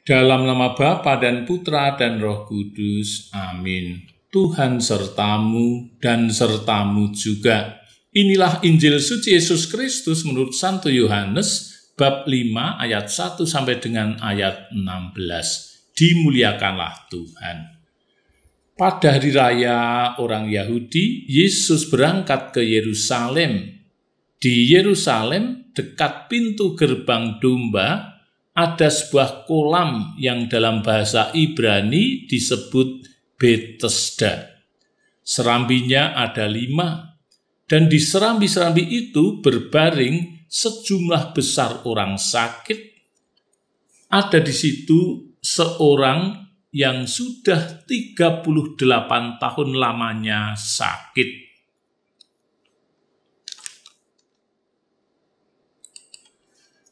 Dalam nama Bapa dan Putra dan Roh Kudus. Amin. Tuhan sertamu dan sertamu juga. Inilah Injil suci Yesus Kristus menurut Santo Yohanes bab 5 ayat 1 sampai dengan ayat 16. Dimuliakanlah Tuhan. Pada hari raya orang Yahudi, Yesus berangkat ke Yerusalem. Di Yerusalem, dekat pintu gerbang domba, ada sebuah kolam yang dalam bahasa Ibrani disebut Betesda. Serambinya ada 5, dan di serambi-serambi itu berbaring sejumlah besar orang sakit. Ada di situ seorang yang sudah 38 tahun lamanya sakit.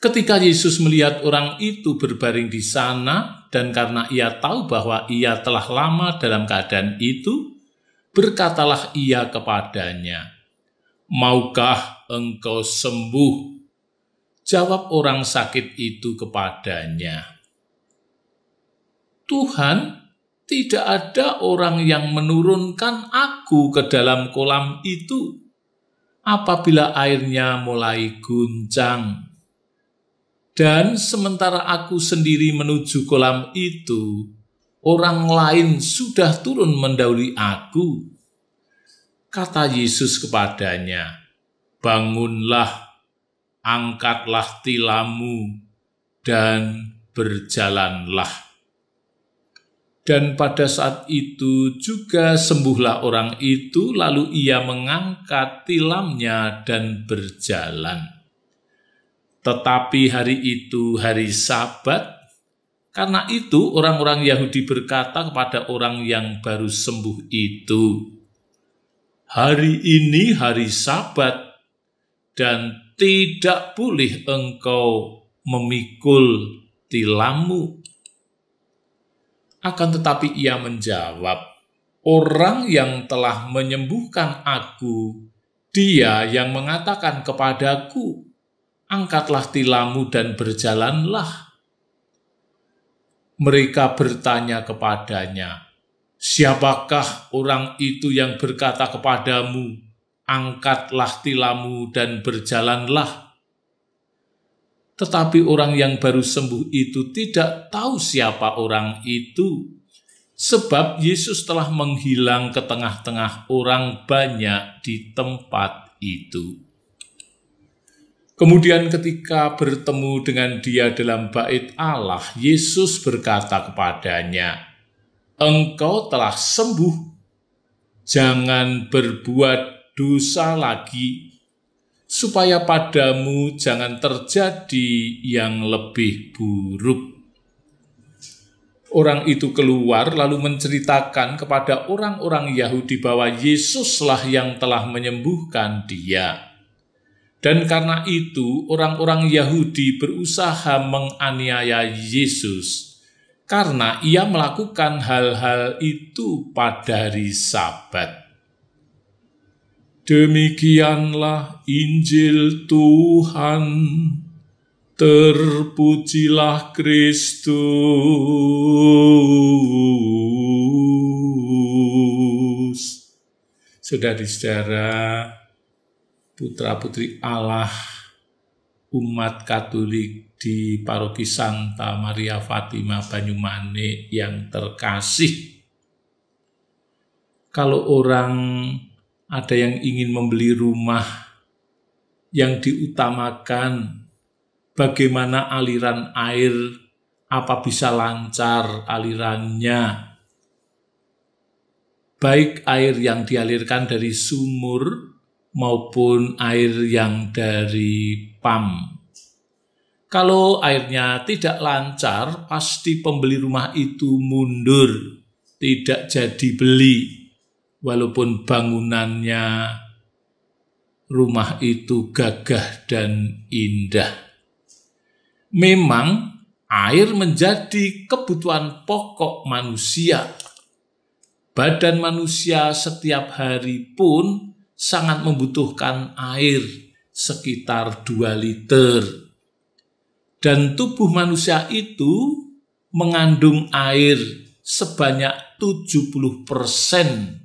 Ketika Yesus melihat orang itu berbaring di sana, dan karena ia tahu bahwa ia telah lama dalam keadaan itu, berkatalah ia kepadanya, "Maukah engkau sembuh?" Jawab orang sakit itu kepadanya, "Tuhan, tidak ada orang yang menurunkan aku ke dalam kolam itu apabila airnya mulai guncang. Dan sementara aku sendiri menuju kolam itu, orang lain sudah turun mendahului aku." Kata Yesus kepadanya, "Bangunlah, angkatlah tilammu, dan berjalanlah." Dan pada saat itu juga sembuhlah orang itu, lalu ia mengangkat tilamnya dan berjalan. Tetapi hari itu hari Sabat, karena itu orang-orang Yahudi berkata kepada orang yang baru sembuh itu, "Hari ini hari Sabat, dan tidak boleh engkau memikul tilammu." Akan tetapi ia menjawab, "Orang yang telah menyembuhkan aku, dia yang mengatakan kepadaku, 'Angkatlah tilammu dan berjalanlah.'" Mereka bertanya kepadanya, "Siapakah orang itu yang berkata kepadamu, 'Angkatlah tilammu dan berjalanlah'?" Tetapi orang yang baru sembuh itu tidak tahu siapa orang itu, sebab Yesus telah menghilang ke tengah-tengah orang banyak di tempat itu. Kemudian ketika bertemu dengan dia dalam bait Allah, Yesus berkata kepadanya, "Engkau telah sembuh, jangan berbuat dosa lagi, supaya padamu jangan terjadi yang lebih buruk." Orang itu keluar lalu menceritakan kepada orang-orang Yahudi bahwa Yesuslah yang telah menyembuhkan dia. Dan karena itu orang-orang Yahudi berusaha menganiaya Yesus karena ia melakukan hal-hal itu pada hari Sabat. Demikianlah Injil Tuhan. Terpujilah Kristus. Saudara-saudara, putra-putri Allah, umat Katolik di Paroki Santa Maria Fatima Banyumane yang terkasih. Kalau orang ada yang ingin membeli rumah, yang diutamakan bagaimana aliran air, apa bisa lancar alirannya, baik air yang dialirkan dari sumur maupun air yang dari PAM. Kalau airnya tidak lancar, pasti pembeli rumah itu mundur, tidak jadi beli, walaupun bangunannya rumah itu gagah dan indah. Memang air menjadi kebutuhan pokok manusia. Badan manusia setiap hari pun sangat membutuhkan air, sekitar 2 liter. Dan tubuh manusia itu mengandung air sebanyak 70%.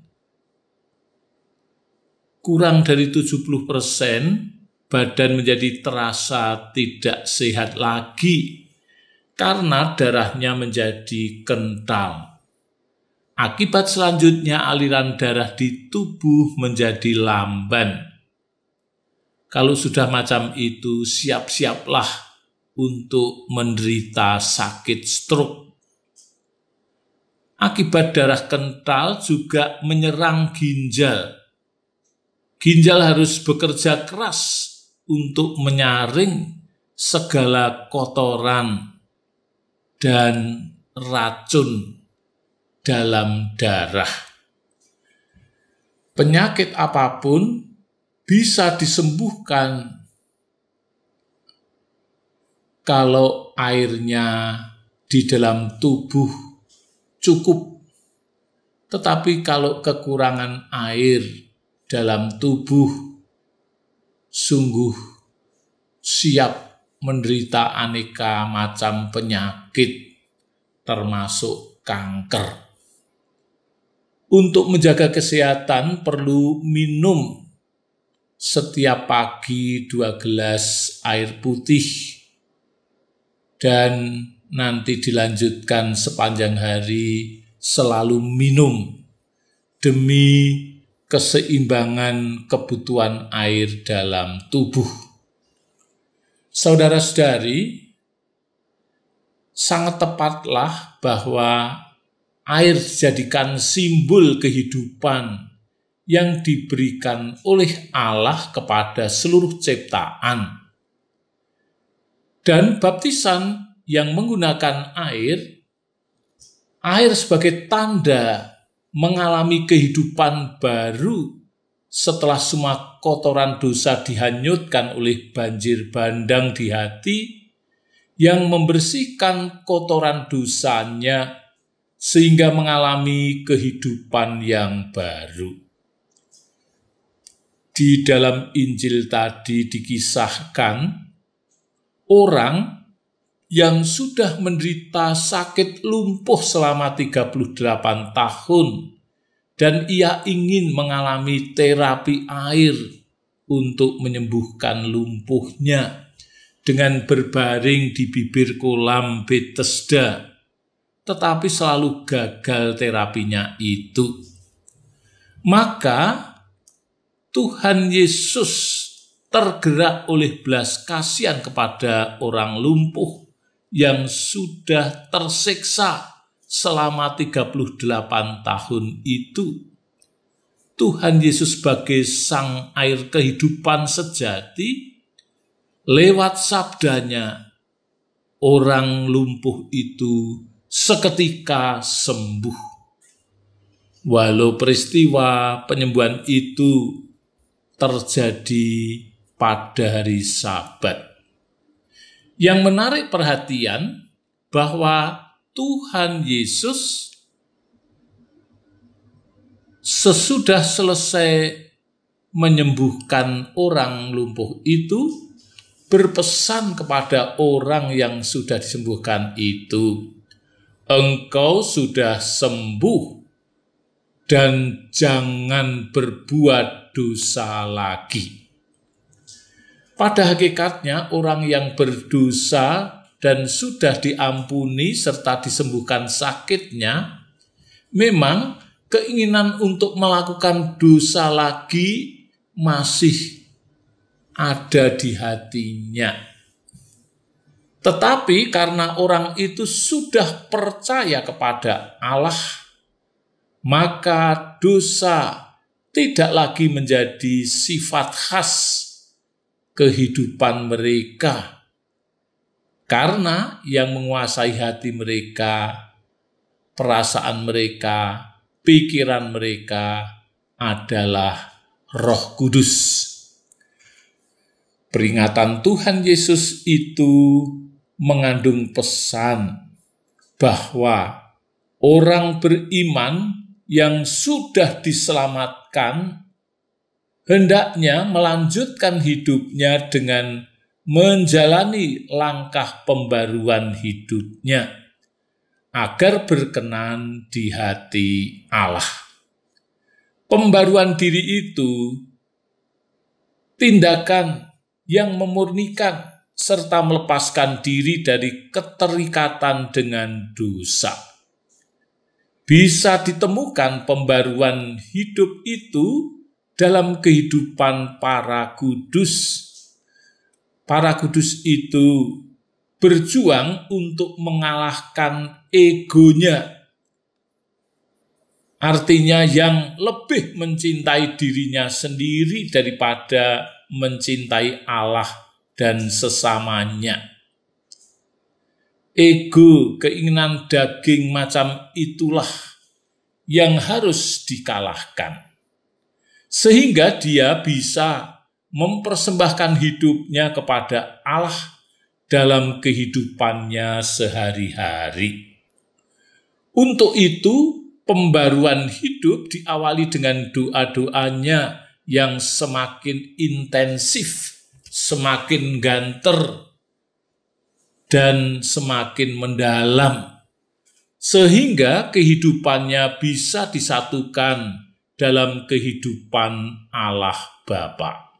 Kurang dari 70%, badan menjadi terasa tidak sehat lagi karena darahnya menjadi kental. Akibat selanjutnya aliran darah di tubuh menjadi lamban. Kalau sudah macam itu, siap-siaplah untuk menderita sakit stroke. Akibat darah kental juga menyerang ginjal. Ginjal harus bekerja keras untuk menyaring segala kotoran dan racun dalam darah. Penyakit apapun bisa disembuhkan kalau airnya di dalam tubuh cukup. Tetapi kalau kekurangan air dalam tubuh, sungguh siap menderita aneka macam penyakit, termasuk kanker. Untuk menjaga kesehatan perlu minum setiap pagi 2 gelas air putih dan nanti dilanjutkan sepanjang hari selalu minum demi keseimbangan kebutuhan air dalam tubuh. Saudara-saudari, sangat tepatlah bahwa air dijadikan simbol kehidupan yang diberikan oleh Allah kepada seluruh ciptaan. Dan baptisan yang menggunakan air sebagai tanda mengalami kehidupan baru setelah semua kotoran dosa dihanyutkan oleh banjir bandang di hati yang membersihkan kotoran dosanya sehingga mengalami kehidupan yang baru. Di dalam Injil tadi dikisahkan orang yang sudah menderita sakit lumpuh selama 38 tahun dan ia ingin mengalami terapi air untuk menyembuhkan lumpuhnya dengan berbaring di bibir kolam Bethesda, tetapi selalu gagal terapinya itu. Maka Tuhan Yesus tergerak oleh belas kasihan kepada orang lumpuh yang sudah tersiksa selama 38 tahun itu. Tuhan Yesus sebagai sang air kehidupan sejati, lewat sabdanya, orang lumpuh itu seketika sembuh. Walau peristiwa penyembuhan itu terjadi pada hari Sabat. Yang menarik perhatian bahwa Tuhan Yesus sesudah selesai menyembuhkan orang lumpuh itu berpesan kepada orang yang sudah disembuhkan itu, "Engkau sudah sembuh dan jangan berbuat dosa lagi." Pada hakikatnya orang yang berdosa dan sudah diampuni serta disembuhkan sakitnya, memang keinginan untuk melakukan dosa lagi masih ada di hatinya. Tetapi karena orang itu sudah percaya kepada Allah, maka dosa tidak lagi menjadi sifat khas kehidupan mereka, karena yang menguasai hati mereka, perasaan mereka, pikiran mereka adalah Roh Kudus. Peringatan Tuhan Yesus itu mengandung pesan bahwa orang beriman yang sudah diselamatkan hendaknya melanjutkan hidupnya dengan menjalani langkah pembaruan hidupnya. agar berkenan di hati Allah. Pembaruan diri itu tindakan yang memurnikan serta melepaskan diri dari keterikatan dengan dosa. Bisa ditemukan pembaruan hidup itu dalam kehidupan para kudus. Para kudus itu berjuang untuk mengalahkan egonya. Artinya yang lebih mencintai dirinya sendiri daripada mencintai Allah dan sesamanya. Ego, keinginan daging macam itulah yang harus dikalahkan. Sehingga dia bisa mempersembahkan hidupnya kepada Allah dalam kehidupannya sehari-hari. Untuk itu, pembaruan hidup diawali dengan doa-doanya yang semakin intensif, semakin ganter, dan semakin mendalam, sehingga kehidupannya bisa disatukan dalam kehidupan Allah Bapa.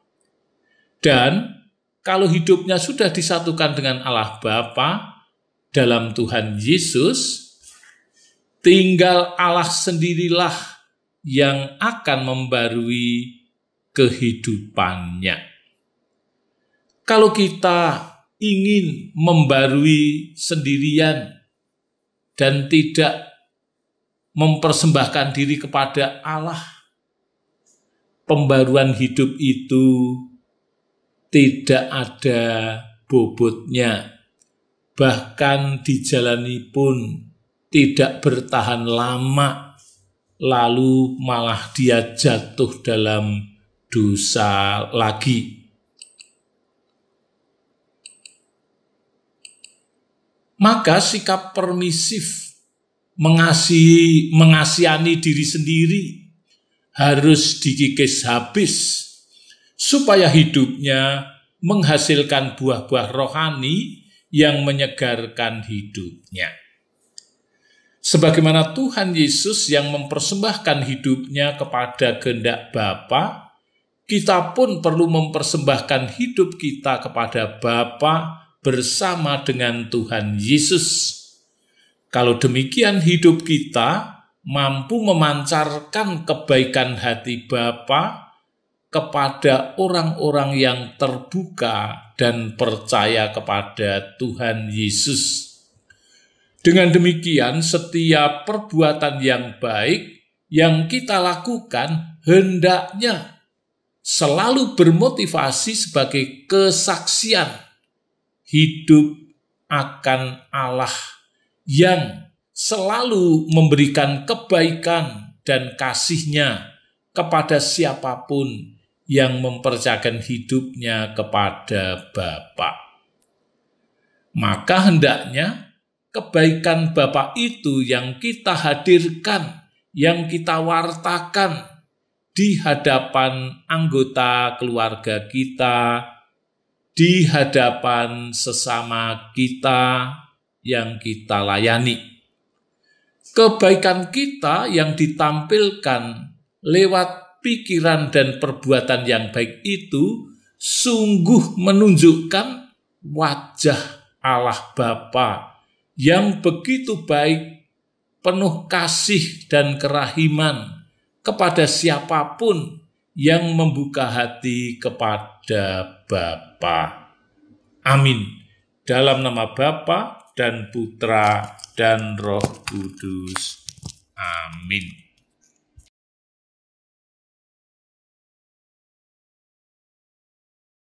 Dan kalau hidupnya sudah disatukan dengan Allah Bapa dalam Tuhan Yesus, tinggal Allah sendirilah yang akan membarui kehidupannya. Kalau kita ingin membarui sendirian dan tidak mempersembahkan diri kepada Allah, pembaruan hidup itu tidak ada bobotnya, bahkan dijalani pun tidak bertahan lama, lalu malah dia jatuh dalam dosa lagi. Maka sikap permisif, mengasihani diri sendiri harus dikikis habis, supaya hidupnya menghasilkan buah-buah rohani yang menyegarkan hidupnya. Sebagaimana Tuhan Yesus yang mempersembahkan hidupnya kepada kehendak Bapa, kita pun perlu mempersembahkan hidup kita kepada Bapa bersama dengan Tuhan Yesus. Kalau demikian hidup kita mampu memancarkan kebaikan hati Bapa kepada orang-orang yang terbuka dan percaya kepada Tuhan Yesus. Dengan demikian, setiap perbuatan yang baik yang kita lakukan hendaknya selalu bermotivasi sebagai kesaksian hidup akan Allah yang selalu memberikan kebaikan dan kasih-Nya kepada siapapun yang mempercayakan hidupnya kepada Bapa. Maka hendaknya kebaikan Bapa itu yang kita hadirkan, yang kita wartakan di hadapan anggota keluarga kita, di hadapan sesama kita yang kita layani. Kebaikan kita yang ditampilkan lewat pikiran dan perbuatan yang baik itu sungguh menunjukkan wajah Allah Bapa yang begitu baik, penuh kasih dan kerahiman kepada siapapun yang membuka hati kepada Bapa. Amin. Dalam nama Bapa dan Putra dan Roh Kudus. Amin.